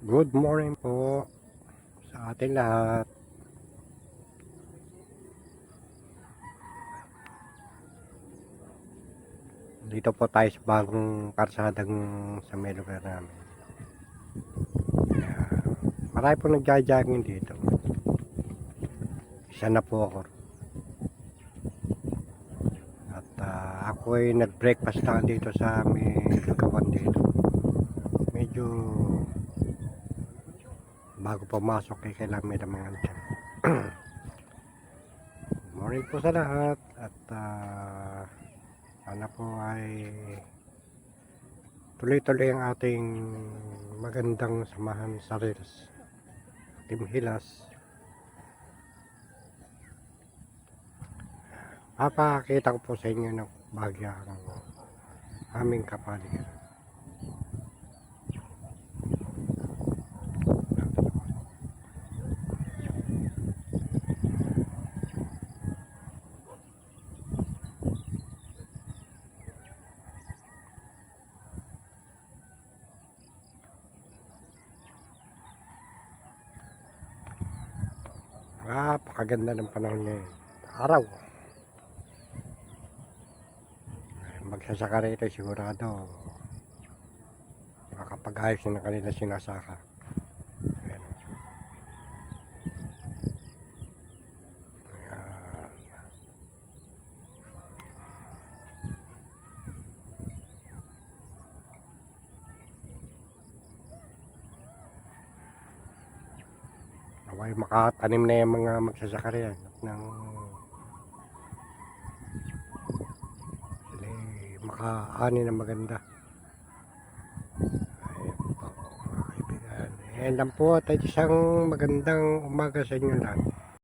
Good morning po sa ating lahat. Dito po tayo sa bagong karsadang sa may lugar namin. Marami po nagja-jogging dito. Isa na po ako. At ako ay nag-breakfast lang dito sa may lugawan dito. Medyo bago pumasok ay kailangan may lamangan dyan. Morning po sa lahat. At sana po ay tuloy-tuloy ang ating magandang samahan sa Reels Team Hilas. Papakita ko po sa inyo ng bahagya ng aming kapaligiran. Napakaganda ng panahon ngayon. Araw. Magsasaka rito sigurado makapag-ayos na kanila sinasaka. Ayan. Naway makatanim na yung mga magsasaka riyan ng makaani na maganda. Ayan po mga kaibigan. Ayan lang po at isang magandang umaga sa inyo lahat.